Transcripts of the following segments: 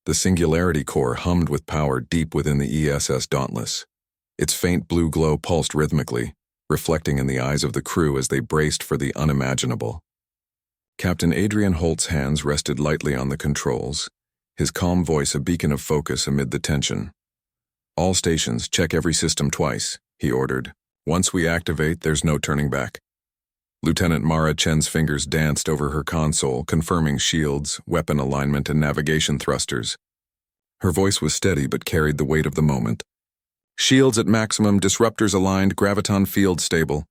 The Singularity Core hummed with power deep within the ESS Dauntless. Its faint blue glow pulsed rhythmically, reflecting in the eyes of the crew as they braced for the unimaginable. Captain Adrian Holt's hands rested lightly on the controls, his calm voice a beacon of focus amid the tension. "All stations, check every system twice," he ordered. "Once we activate, there's no turning back." Lieutenant Mara Chen's fingers danced over her console, confirming shields, weapon alignment, and navigation thrusters. Her voice was steady but carried the weight of the moment. "Shields at maximum, disruptors aligned, graviton field stable."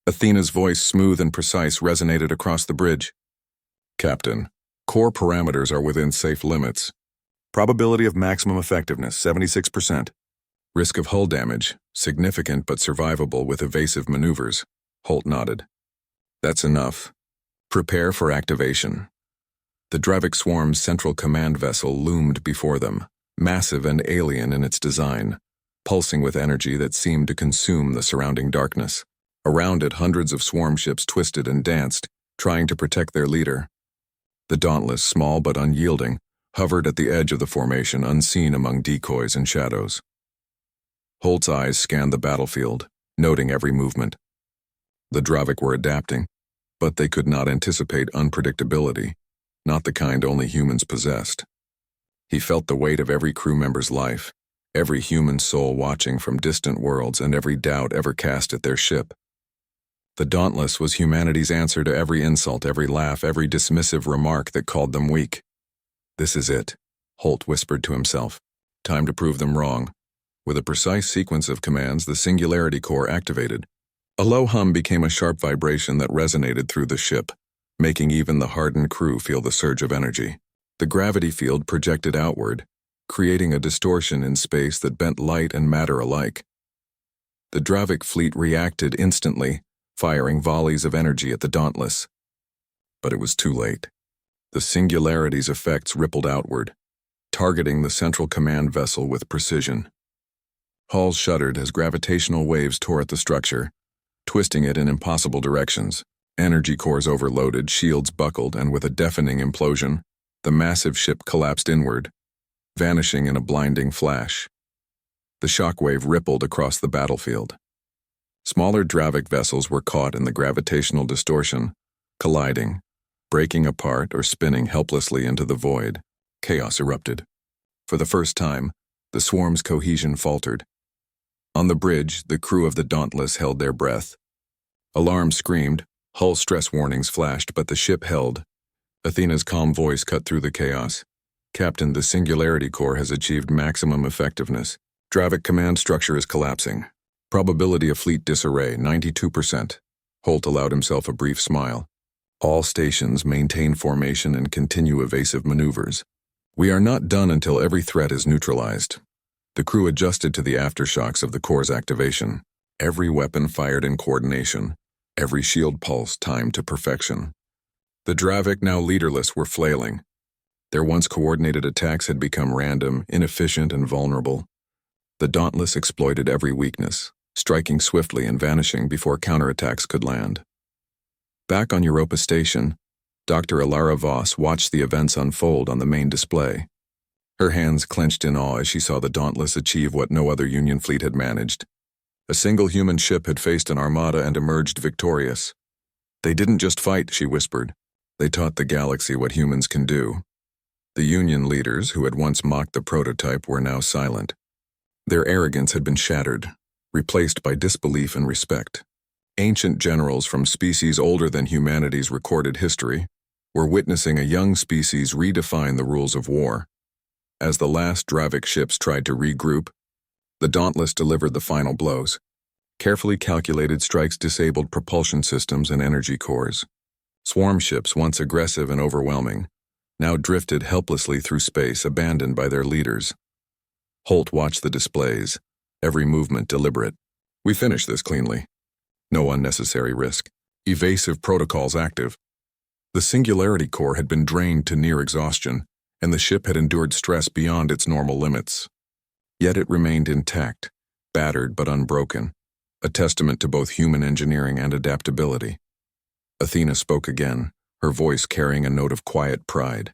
Athena's voice, smooth and precise, resonated across the bridge. "Captain, core parameters are within safe limits. Probability of maximum effectiveness, 76%. Risk of hull damage, significant but survivable with evasive maneuvers." Holt nodded. "That's enough. Prepare for activation." The Dravik Swarm's central command vessel loomed before them, massive and alien in its design, pulsing with energy that seemed to consume the surrounding darkness. Around it, hundreds of swarm ships twisted and danced, trying to protect their leader. The Dauntless, small but unyielding, hovered at the edge of the formation, unseen among decoys and shadows. Holt's eyes scanned the battlefield, noting every movement. The Dravik were adapting, but they could not anticipate unpredictability, not the kind only humans possessed. He felt the weight of every crew member's life, every human soul watching from distant worlds, and every doubt ever cast at their ship. The Dauntless was humanity's answer to every insult, every laugh, every dismissive remark that called them weak. "This is it," Holt whispered to himself. "Time to prove them wrong." With a precise sequence of commands, the Singularity Core activated. A low hum became a sharp vibration that resonated through the ship, making even the hardened crew feel the surge of energy. The gravity field projected outward, creating a distortion in space that bent light and matter alike. The Dravik fleet reacted instantly, firing volleys of energy at the Dauntless. But it was too late. The Singularity's effects rippled outward, targeting the central command vessel with precision. Hulls shuddered as gravitational waves tore at the structure, twisting it in impossible directions. Energy cores overloaded, shields buckled, and with a deafening implosion, the massive ship collapsed inward, vanishing in a blinding flash. The shockwave rippled across the battlefield. Smaller Dravik vessels were caught in the gravitational distortion, colliding, breaking apart or spinning helplessly into the void. Chaos erupted. For the first time, the swarm's cohesion faltered. On the bridge, the crew of the Dauntless held their breath. Alarms screamed, hull stress warnings flashed, but the ship held. Athena's calm voice cut through the chaos. "Captain, the Singularity Core has achieved maximum effectiveness. Dravik command structure is collapsing. Probability of fleet disarray, 92%. Holt allowed himself a brief smile. "All stations maintain formation and continue evasive maneuvers. We are not done until every threat is neutralized." The crew adjusted to the aftershocks of the core's activation. Every weapon fired in coordination, every shield pulse timed to perfection. The Dravik, now leaderless, were flailing. Their once coordinated attacks had become random, inefficient, and vulnerable. The Dauntless exploited every weakness, striking swiftly and vanishing before counterattacks could land. Back on Europa Station, Dr. Alara Voss watched the events unfold on the main display. Her hands clenched in awe as she saw the Dauntless achieve what no other Union fleet had managed. A single human ship had faced an armada and emerged victorious. "They didn't just fight," she whispered. "They taught the galaxy what humans can do." The Union leaders, who had once mocked the prototype, were now silent. Their arrogance had been shattered, replaced by disbelief and respect. Ancient generals from species older than humanity's recorded history were witnessing a young species redefine the rules of war. As the last Dravik ships tried to regroup, the Dauntless delivered the final blows. Carefully calculated strikes disabled propulsion systems and energy cores. Swarm ships, once aggressive and overwhelming, now drifted helplessly through space, abandoned by their leaders. Holt watched the displays, every movement deliberate. "We finished this cleanly. No unnecessary risk. Evasive protocols active." The Singularity Core had been drained to near exhaustion, and the ship had endured stress beyond its normal limits. Yet it remained intact, battered but unbroken, a testament to both human engineering and adaptability. Athena spoke again, her voice carrying a note of quiet pride.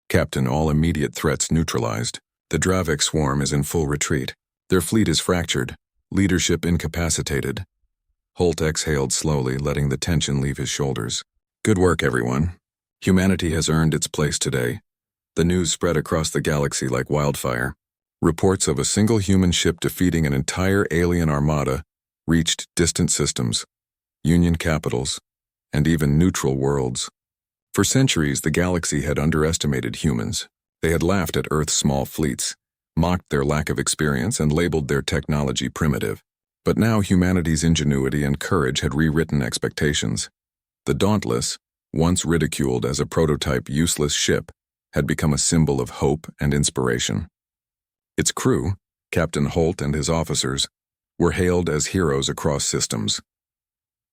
Captain, all immediate threats neutralized. The Dravik swarm is in full retreat. Their fleet is fractured. Leadership incapacitated. Holt exhaled slowly, letting the tension leave his shoulders. Good work, everyone. Humanity has earned its place today. The news spread across the galaxy like wildfire. Reports of a single human ship defeating an entire alien armada reached distant systems, Union capitals, and even neutral worlds. For centuries, the galaxy had underestimated humans. They had laughed at Earth's small fleets, mocked their lack of experience, and labeled their technology primitive. But now humanity's ingenuity and courage had rewritten expectations. The Dauntless, once ridiculed as a prototype useless ship, had become a symbol of hope and inspiration. Its crew, Captain Holt and his officers, were hailed as heroes across systems.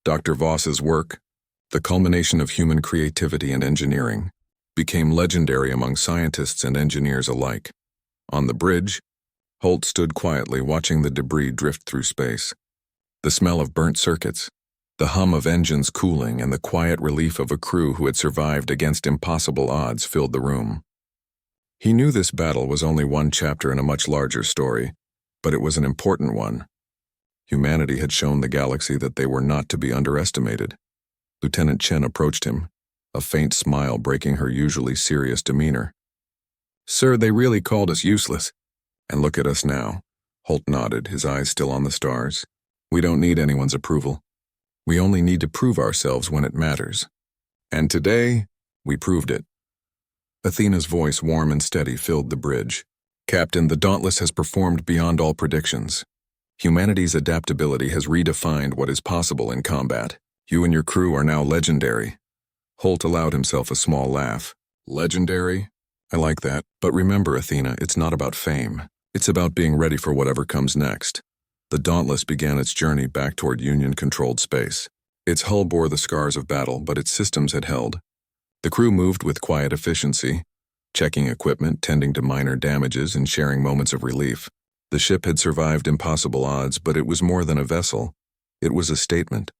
Dr. Voss's work, the culmination of human creativity and engineering, became legendary among scientists and engineers alike. On the bridge, Holt stood quietly watching the debris drift through space. The smell of burnt circuits, the hum of engines cooling, and the quiet relief of a crew who had survived against impossible odds filled the room. He knew this battle was only one chapter in a much larger story, but it was an important one. Humanity had shown the galaxy that they were not to be underestimated. Lieutenant Chen approached him, a faint smile breaking her usually serious demeanor. "Sir, they really called us useless. And look at us now." Holt nodded, his eyes still on the stars. "We don't need anyone's approval. We only need to prove ourselves when it matters. And today, we proved it." Athena's voice, warm and steady, filled the bridge. "Captain, the Dauntless has performed beyond all predictions. Humanity's adaptability has redefined what is possible in combat. You and your crew are now legendary." Holt allowed himself a small laugh. "Legendary? I like that. But remember, Athena, it's not about fame. It's about being ready for whatever comes next." The Dauntless began its journey back toward Union-controlled space. Its hull bore the scars of battle, but its systems had held. The crew moved with quiet efficiency, checking equipment, tending to minor damages, and sharing moments of relief. The ship had survived impossible odds, but it was more than a vessel. It was a statement.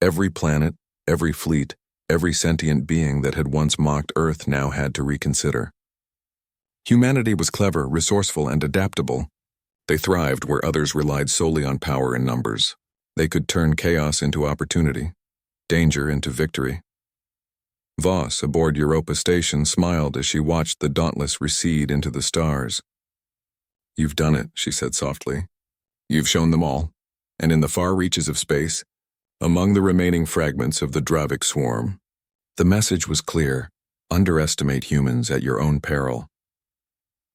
Every planet, every fleet, every sentient being that had once mocked Earth now had to reconsider. Humanity was clever, resourceful, and adaptable. They thrived where others relied solely on power and numbers. They could turn chaos into opportunity, danger into victory. Voss, aboard Europa Station, smiled as she watched the Dauntless recede into the stars. "You've done it," she said softly. "You've shown them all, and in the far reaches of space, among the remaining fragments of the Dravik swarm." The message was clear: underestimate humans at your own peril.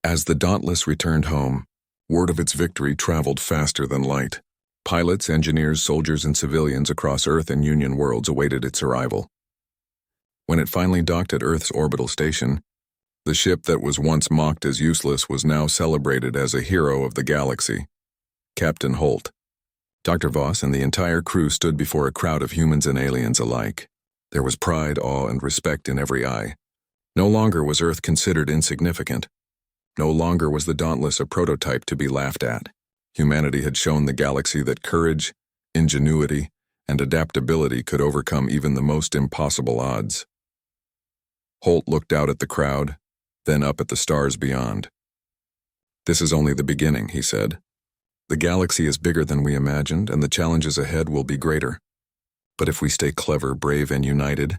As the Dauntless returned home, word of its victory traveled faster than light. Pilots, engineers, soldiers, and civilians across Earth and Union worlds awaited its arrival. When it finally docked at Earth's orbital station, the ship that was once mocked as useless was now celebrated as a hero of the galaxy. Captain Holt. Dr. Voss and the entire crew stood before a crowd of humans and aliens alike. There was pride, awe, and respect in every eye. No longer was Earth considered insignificant. No longer was the Dauntless a prototype to be laughed at. Humanity had shown the galaxy that courage, ingenuity, and adaptability could overcome even the most impossible odds. Holt looked out at the crowd, then up at the stars beyond. "This is only the beginning," he said. "The galaxy is bigger than we imagined, and the challenges ahead will be greater. But if we stay clever, brave, and united,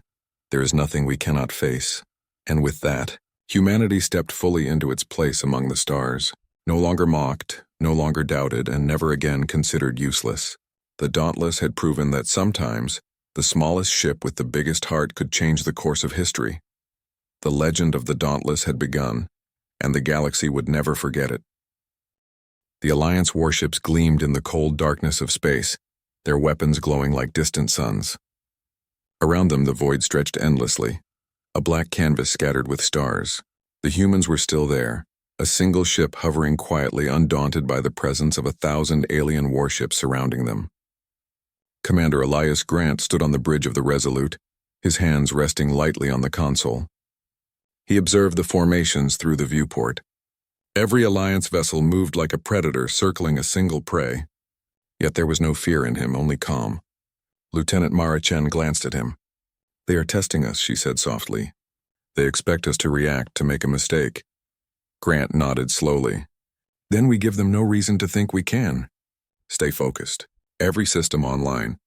there is nothing we cannot face." And with that, humanity stepped fully into its place among the stars, no longer mocked, no longer doubted, and never again considered useless. The Dauntless had proven that sometimes the smallest ship with the biggest heart could change the course of history. The legend of the Dauntless had begun, and the galaxy would never forget it. The Alliance warships gleamed in the cold darkness of space, their weapons glowing like distant suns. Around them the void stretched endlessly, a black canvas scattered with stars. The humans were still there, a single ship hovering quietly, undaunted by the presence of 1,000 alien warships surrounding them. Commander Elias Grant stood on the bridge of the Resolute, his hands resting lightly on the console. He observed the formations through the viewport. Every Alliance vessel moved like a predator circling a single prey. Yet there was no fear in him, only calm. Lieutenant Mara Chen glanced at him. "They are testing us," she said softly. They expect us to react to make a mistake. Grant nodded slowly. Then we give them no reason to think we can. Stay focused. Every system online.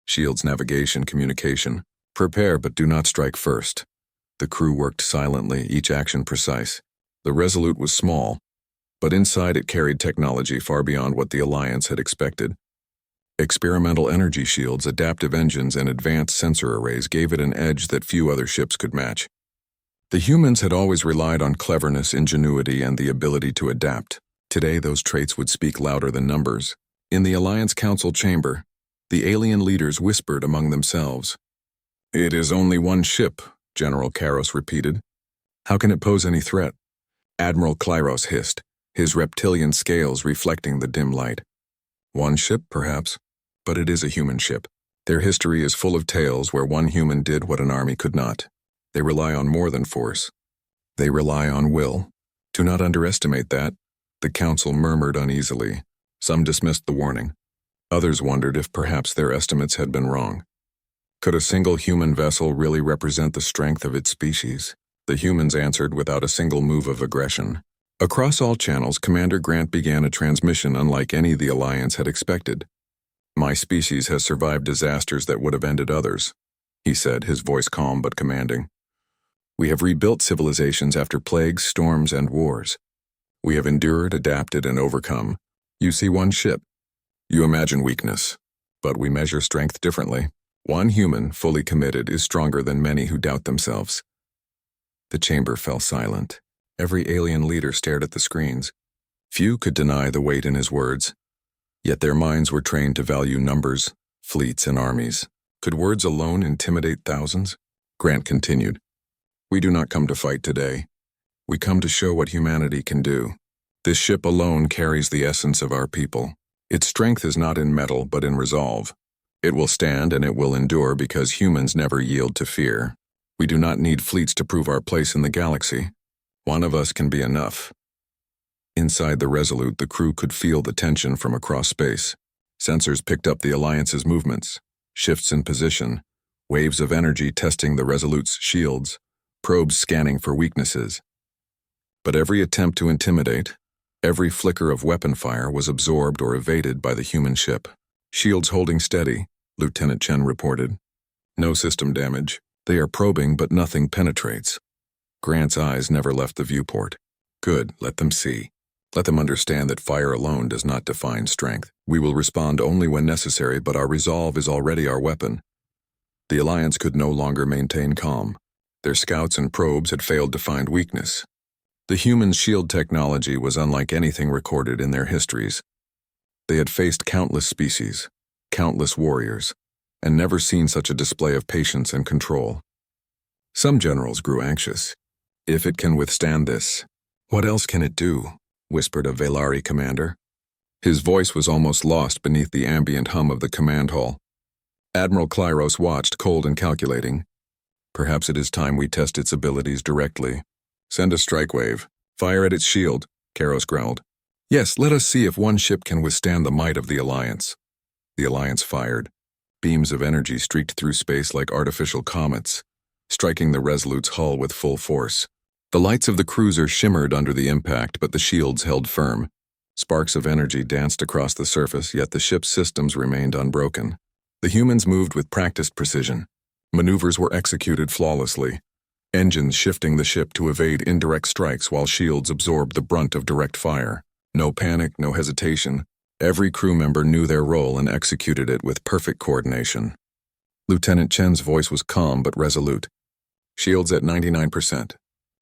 Shields, navigation, communication. Prepare but do not strike first. The crew worked silently, each action precise. The Resolute was small, but inside it carried technology far beyond what the Alliance had expected. Experimental energy shields, adaptive engines, and advanced sensor arrays gave it an edge that few other ships could match. The humans had always relied on cleverness, ingenuity, and the ability to adapt. Today, those traits would speak louder than numbers. In the Alliance Council chamber, the alien leaders whispered among themselves. "It is only one ship," General Karos repeated. "How can it pose any threat?" Admiral Klyros hissed, his reptilian scales reflecting the dim light. "One ship, perhaps, but it is a human ship. Their history is full of tales where one human did what an army could not. They rely on more than force. They rely on will. Do not underestimate that," the council murmured uneasily. Some dismissed the warning. Others wondered if perhaps their estimates had been wrong. Could a single human vessel really represent the strength of its species? The humans answered without a single move of aggression. Across all channels, Commander Grant began a transmission unlike any the Alliance had expected. "My species has survived disasters that would have ended others," he said, his voice calm but commanding. "We have rebuilt civilizations after plagues, storms, and wars. We have endured, adapted, and overcome. You see one ship. You imagine weakness, but we measure strength differently. One human, fully committed, is stronger than many who doubt themselves." The chamber fell silent. Every alien leader stared at the screens. Few could deny the weight in his words. Yet their minds were trained to value numbers, fleets, and armies. Could words alone intimidate thousands? Grant continued. "We do not come to fight today. We come to show what humanity can do. This ship alone carries the essence of our people. Its strength is not in metal, but in resolve. It will stand and it will endure because humans never yield to fear. We do not need fleets to prove our place in the galaxy. One of us can be enough." Inside the Resolute, the crew could feel the tension from across space. Sensors picked up the Alliance's movements, shifts in position, waves of energy testing the Resolute's shields, probes scanning for weaknesses. But every attempt to intimidate, every flicker of weapon fire was absorbed or evaded by the human ship. "Shields holding steady," Lieutenant Chen reported. "No system damage. They are probing, but nothing penetrates." Grant's eyes never left the viewport. "Good, let them see. Let them understand that fire alone does not define strength. We will respond only when necessary, but our resolve is already our weapon." The Alliance could no longer maintain calm. Their scouts and probes had failed to find weakness. The humans' shield technology was unlike anything recorded in their histories. They had faced countless species, countless warriors, and never seen such a display of patience and control. Some generals grew anxious. "If it can withstand this, what else can it do?" whispered a Velari commander. His voice was almost lost beneath the ambient hum of the command hall. Admiral Klyros watched, cold and calculating. "Perhaps it is time we test its abilities directly. Send a strike wave. Fire at its shield," Karos growled. "Yes, let us see if one ship can withstand the might of the Alliance." The Alliance fired. Beams of energy streaked through space like artificial comets, striking the Resolute's hull with full force. The lights of the cruiser shimmered under the impact, but the shields held firm. Sparks of energy danced across the surface, yet the ship's systems remained unbroken. The humans moved with practiced precision. Maneuvers were executed flawlessly, engines shifting the ship to evade indirect strikes while shields absorbed the brunt of direct fire. No panic, no hesitation. Every crew member knew their role and executed it with perfect coordination. Lieutenant Chen's voice was calm but resolute. "Shields at 99%.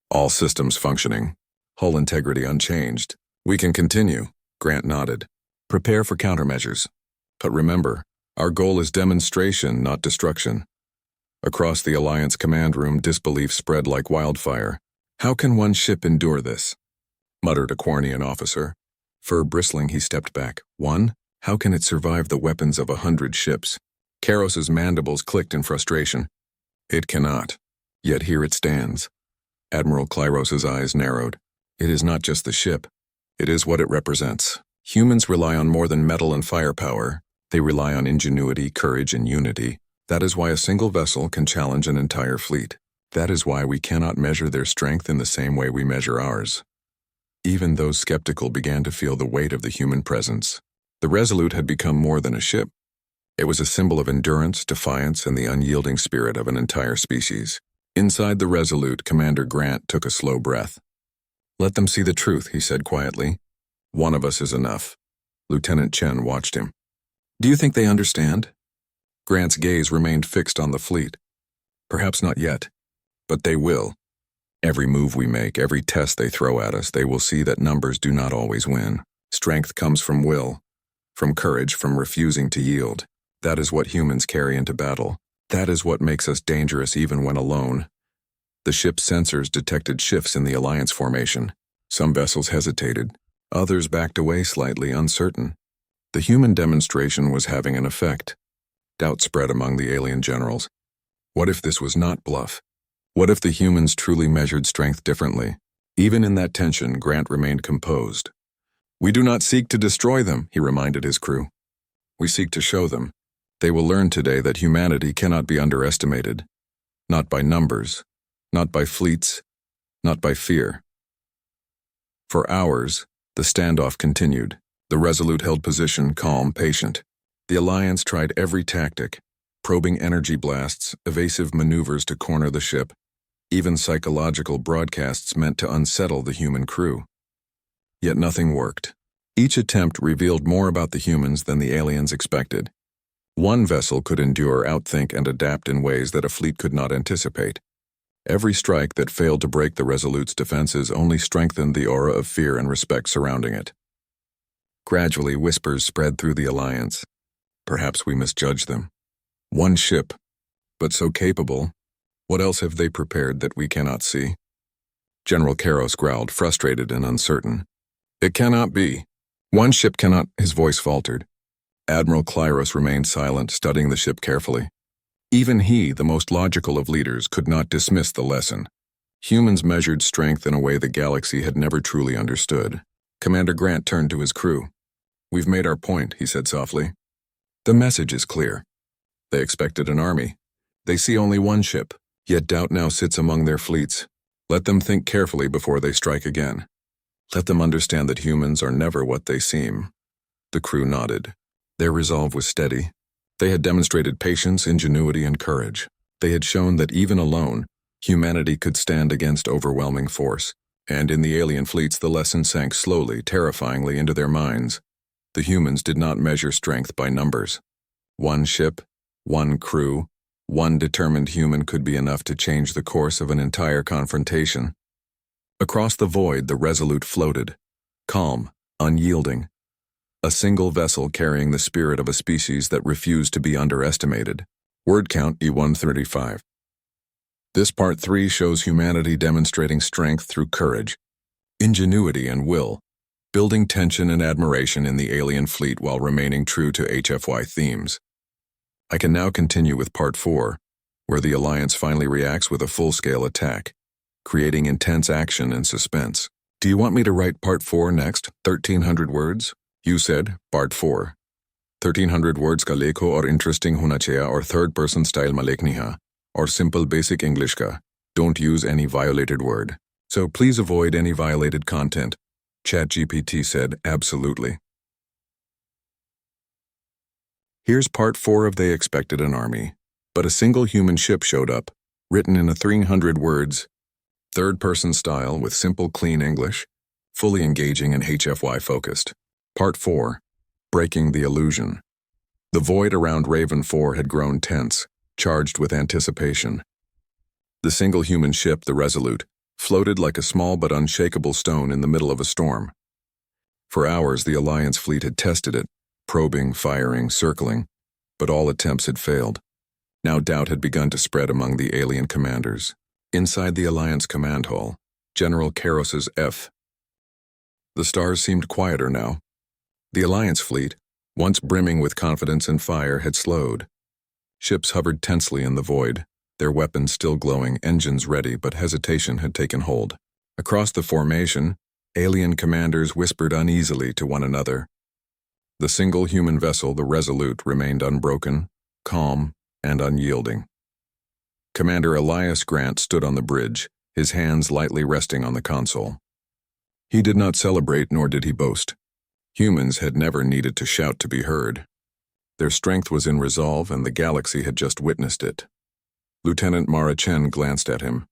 All systems functioning. Hull integrity unchanged. We can continue," Grant nodded. "Prepare for countermeasures. But remember, our goal is demonstration, not destruction." Across the Alliance command room, disbelief spread like wildfire. "How can one ship endure this?" muttered a Quarnian officer. Fur bristling, he stepped back. "One? How can it survive the weapons of 100 ships?" Karos's mandibles clicked in frustration. "It cannot. Yet here it stands." Admiral Klyros's eyes narrowed. "It is not just the ship. It is what it represents. Humans rely on more than metal and firepower. They rely on ingenuity, courage, and unity. That is why a single vessel can challenge an entire fleet. That is why we cannot measure their strength in the same way we measure ours. Even those skeptical began to feel the weight of the human presence. The Resolute had become more than a ship. It was a symbol of endurance, defiance, and the unyielding spirit of an entire species. Inside the Resolute, Commander Grant took a slow breath. "Let them see the truth," he said quietly. "One of us is enough." Lieutenant Chen watched him. "Do you think they understand?" Grant's gaze remained fixed on the fleet. "Perhaps not yet, but they will. Every move we make, every test they throw at us, they will see that numbers do not always win. Strength comes from will, from courage, from refusing to yield. That is what humans carry into battle. That is what makes us dangerous even when alone." The ship's sensors detected shifts in the Alliance formation. Some vessels hesitated. Others backed away slightly, uncertain. The human demonstration was having an effect. Doubt spread among the alien generals. What if this was not bluff? What if the humans truly measured strength differently? Even in that tension, Grant remained composed. "We do not seek to destroy them," he reminded his crew. "We seek to show them. They will learn today that humanity cannot be underestimated. Not by numbers, not by fleets, not by fear." For hours, the standoff continued. The Resolute held position, calm, patient. The Alliance tried every tactic, probing energy blasts, evasive maneuvers to corner the ship, even psychological broadcasts meant to unsettle the human crew. Yet nothing worked. Each attempt revealed more about the humans than the aliens expected. One vessel could endure, outthink, and adapt in ways that a fleet could not anticipate. Every strike that failed to break the Resolute's defenses only strengthened the aura of fear and respect surrounding it. Gradually, whispers spread through the Alliance. Perhaps we misjudged them. One ship, but so capable. What else have they prepared that we cannot see? General Karos growled, frustrated and uncertain. "It cannot be. One ship cannot," his voice faltered. Admiral Klyros remained silent, studying the ship carefully. Even he, the most logical of leaders, could not dismiss the lesson. Humans measured strength in a way the galaxy had never truly understood. Commander Grant turned to his crew. "We've made our point," he said softly. "The message is clear. They expected an army. They see only one ship, yet doubt now sits among their fleets. Let them think carefully before they strike again. Let them understand that humans are never what they seem." The crew nodded. Their resolve was steady. They had demonstrated patience, ingenuity, and courage. They had shown that even alone, humanity could stand against overwhelming force. And in the alien fleets, the lesson sank slowly, terrifyingly into their minds. The humans did not measure strength by numbers. One ship, one crew, one determined human could be enough to change the course of an entire confrontation. Across the void, the Resolute floated, calm, unyielding. A single vessel carrying the spirit of a species that refused to be underestimated. Word count E135. This part 3 shows humanity demonstrating strength through courage, ingenuity, and will, building tension and admiration in the alien fleet while remaining true to HFY themes. I can now continue with part 4, where the Alliance finally reacts with a full-scale attack, creating intense action and suspense. Do you want me to write part 4 next? 1,300 words? You said, part 4. 1,300 words ka lekho or interesting hona chahiye or third-person style ma lekhni hai, or simple basic English ka. Don't use any violated word. So please avoid any violated content. ChatGPT said, absolutely. Here's part 4 of They Expected an Army. But a single human ship showed up, written in a 300 words, third-person style with simple, clean English, fully engaging and HFY focused. Part 4. Breaking the Illusion. The void around Raven 4 had grown tense, charged with anticipation. The single human ship, the Resolute, floated like a small but unshakable stone in the middle of a storm. For hours, the Alliance fleet had tested it, probing, firing, circling, but all attempts had failed. Now doubt had begun to spread among the alien commanders. Inside the Alliance command hall, General Karos's F. The stars seemed quieter now. The Alliance fleet, once brimming with confidence and fire, had slowed. Ships hovered tensely in the void, their weapons still glowing, engines ready, but hesitation had taken hold. Across the formation, alien commanders whispered uneasily to one another. The single human vessel, the Resolute, remained unbroken, calm, and unyielding. Commander Elias Grant stood on the bridge, his hands lightly resting on the console. He did not celebrate, nor did he boast. Humans had never needed to shout to be heard. Their strength was in resolve, and the galaxy had just witnessed it. Lieutenant Mara Chen glanced at him.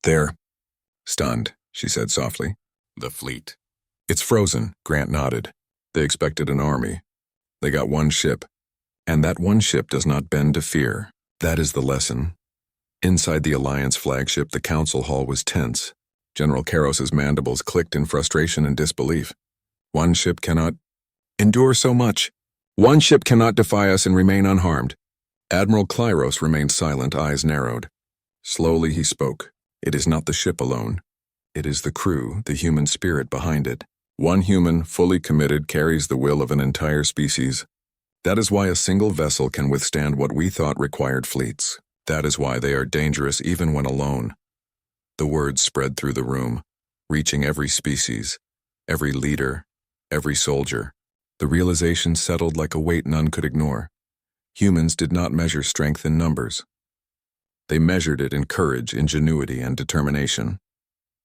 "There." "Stunned," she said softly. "The fleet." "It's frozen," Grant nodded. "They expected an army. They got one ship. And that one ship does not bend to fear. That is the lesson." Inside the Alliance flagship, the council hall was tense. General Karos's mandibles clicked in frustration and disbelief. One ship cannot endure so much. One ship cannot defy us and remain unharmed. Admiral Klyros remained silent, eyes narrowed. Slowly he spoke. "It is not the ship alone. It is the crew, the human spirit behind it. One human, fully committed, carries the will of an entire species. That is why a single vessel can withstand what we thought required fleets. That is why they are dangerous even when alone." The words spread through the room, reaching every species, every leader, every soldier. The realization settled like a weight none could ignore. Humans did not measure strength in numbers. They measured it in courage, ingenuity, and determination.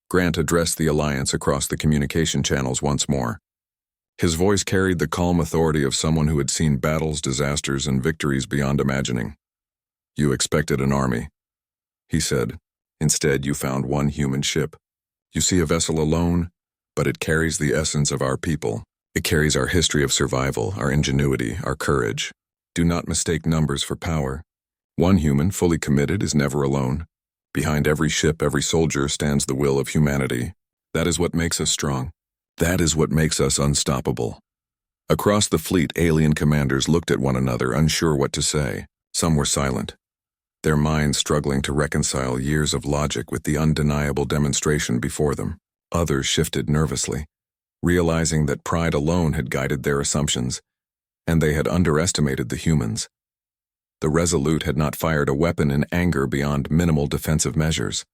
Grant addressed the Alliance across the communication channels once more. His voice carried the calm authority of someone who had seen battles, disasters, and victories beyond imagining. "You expected an army," he said. "Instead, you found one human ship. You see a vessel alone, but it carries the essence of our people. It carries our history of survival, our ingenuity, our courage. Do not mistake numbers for power. One human, fully committed, is never alone. Behind every ship, every soldier, stands the will of humanity. That is what makes us strong. That is what makes us unstoppable." Across the fleet, alien commanders looked at one another, unsure what to say. Some were silent, their minds struggling to reconcile years of logic with the undeniable demonstration before them. Others shifted nervously, realizing that pride alone had guided their assumptions, and they had underestimated the humans. The Resolute had not fired a weapon in anger beyond minimal defensive measures.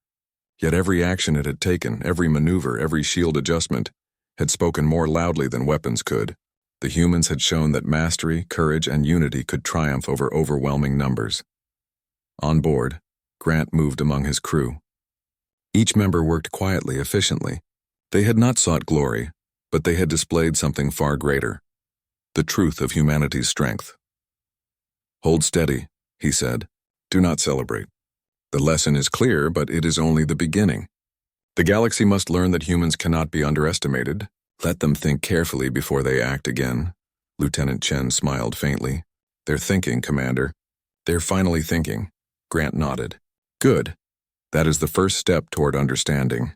Yet every action it had taken, every maneuver, every shield adjustment, had spoken more loudly than weapons could. The humans had shown that mastery, courage, and unity could triumph over overwhelming numbers. On board, Grant moved among his crew. Each member worked quietly, efficiently. They had not sought glory, but they had displayed something far greater: the truth of humanity's strength. "Hold steady," he said. "Do not celebrate. The lesson is clear, but it is only the beginning. The galaxy must learn that humans cannot be underestimated. Let them think carefully before they act again." Lieutenant Chen smiled faintly. "They're thinking, Commander. They're finally thinking." Grant nodded. "Good. That is the first step toward understanding."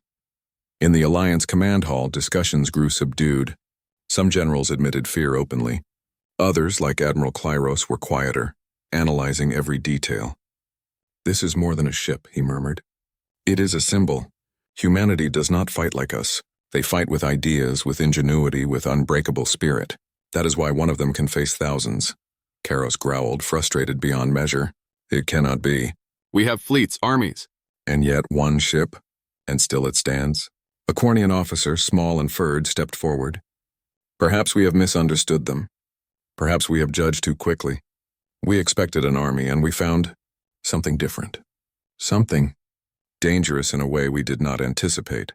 In the Alliance command hall, discussions grew subdued. Some generals admitted fear openly. Others, like Admiral Klyros, were quieter, analyzing every detail. "This is more than a ship," he murmured. "It is a symbol. Humanity does not fight like us. They fight with ideas, with ingenuity, with unbreakable spirit. That is why one of them can face thousands." Karos growled, frustrated beyond measure. "It cannot be. We have fleets, armies. And yet one ship, and still it stands." A Quarian officer, small and furred, stepped forward. "Perhaps we have misunderstood them. Perhaps we have judged too quickly. We expected an army, and we found something different. Something dangerous in a way we did not anticipate."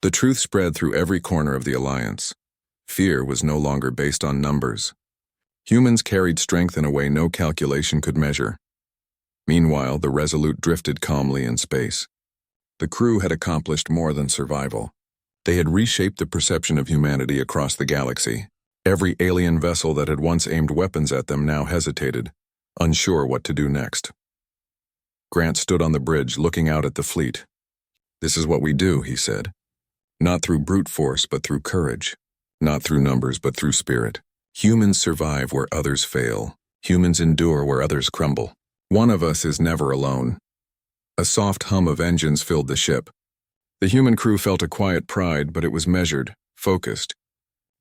The truth spread through every corner of the Alliance. Fear was no longer based on numbers. Humans carried strength in a way no calculation could measure. Meanwhile, the Resolute drifted calmly in space. The crew had accomplished more than survival. They had reshaped the perception of humanity across the galaxy. Every alien vessel that had once aimed weapons at them now hesitated, unsure what to do next. Grant stood on the bridge, looking out at the fleet. "This is what we do," he said. "Not through brute force, but through courage. Not through numbers, but through spirit. Humans survive where others fail. Humans endure where others crumble. One of us is never alone." A soft hum of engines filled the ship. The human crew felt a quiet pride, but it was measured, focused.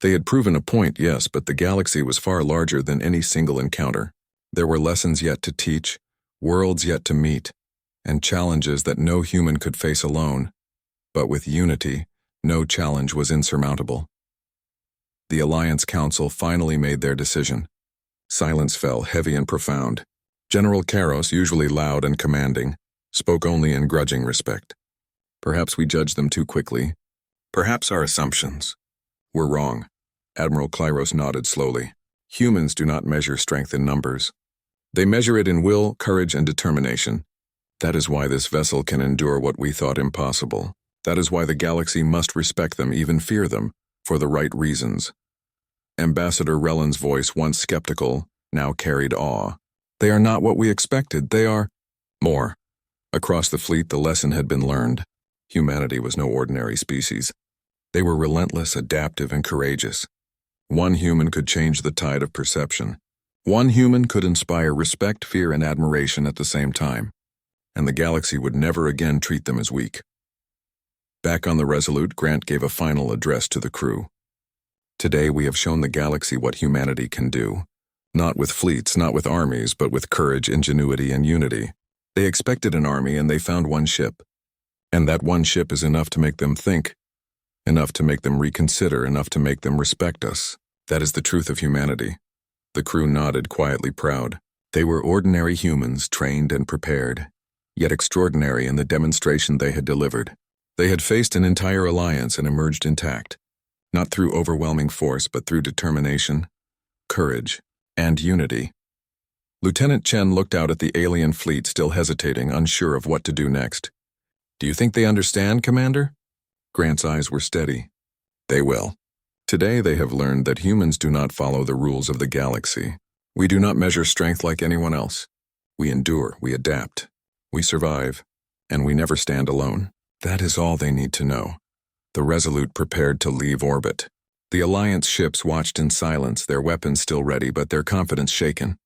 They had proven a point, yes, but the galaxy was far larger than any single encounter. There were lessons yet to teach, worlds yet to meet, and challenges that no human could face alone. But with unity, no challenge was insurmountable. The Alliance Council finally made their decision. Silence fell, heavy and profound. General Karos, usually loud and commanding, spoke only in grudging respect. Perhaps we judged them too quickly. Perhaps our assumptions were wrong. Admiral Klyros nodded slowly. Humans do not measure strength in numbers. They measure it in will, courage, and determination. That is why this vessel can endure what we thought impossible. That is why the galaxy must respect them, even fear them, for the right reasons. Ambassador Rellen's voice, once skeptical, now carried awe. They are not what we expected. They are more. Across the fleet, the lesson had been learned. Humanity was no ordinary species. They were relentless, adaptive, and courageous. One human could change the tide of perception. One human could inspire respect, fear, and admiration at the same time. And the galaxy would never again treat them as weak. Back on the Resolute, Grant gave a final address to the crew. Today we have shown the galaxy what humanity can do. Not with fleets, not with armies, but with courage, ingenuity, and unity. They expected an army and they found one ship. And that one ship is enough to make them think, enough to make them reconsider, enough to make them respect us. That is the truth of humanity. The crew nodded, quietly proud. They were ordinary humans, trained and prepared, yet extraordinary in the demonstration they had delivered. They had faced an entire alliance and emerged intact, not through overwhelming force, but through determination, courage, and unity. Lieutenant Chen looked out at the alien fleet, still hesitating, unsure of what to do next. "Do you think they understand, Commander?" Grant's eyes were steady. "They will. Today they have learned that humans do not follow the rules of the galaxy. We do not measure strength like anyone else. We endure, we adapt, we survive, and we never stand alone. That is all they need to know." The Resolute prepared to leave orbit. The Alliance ships watched in silence, their weapons still ready, but their confidence shaken.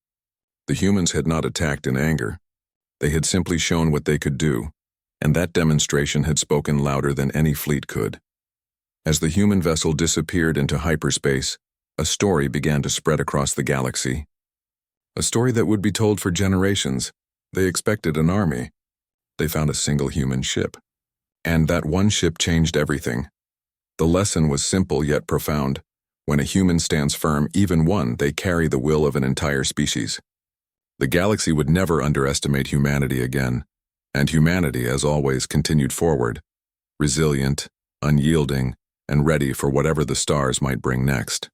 The humans had not attacked in anger. They had simply shown what they could do, and that demonstration had spoken louder than any fleet could. As the human vessel disappeared into hyperspace, a story began to spread across the galaxy. A story that would be told for generations. They expected an army. They found a single human ship. And that one ship changed everything. The lesson was simple yet profound. When a human stands firm, even one, they carry the will of an entire species. The galaxy would never underestimate humanity again, and humanity, as always, continued forward, resilient, unyielding, and ready for whatever the stars might bring next.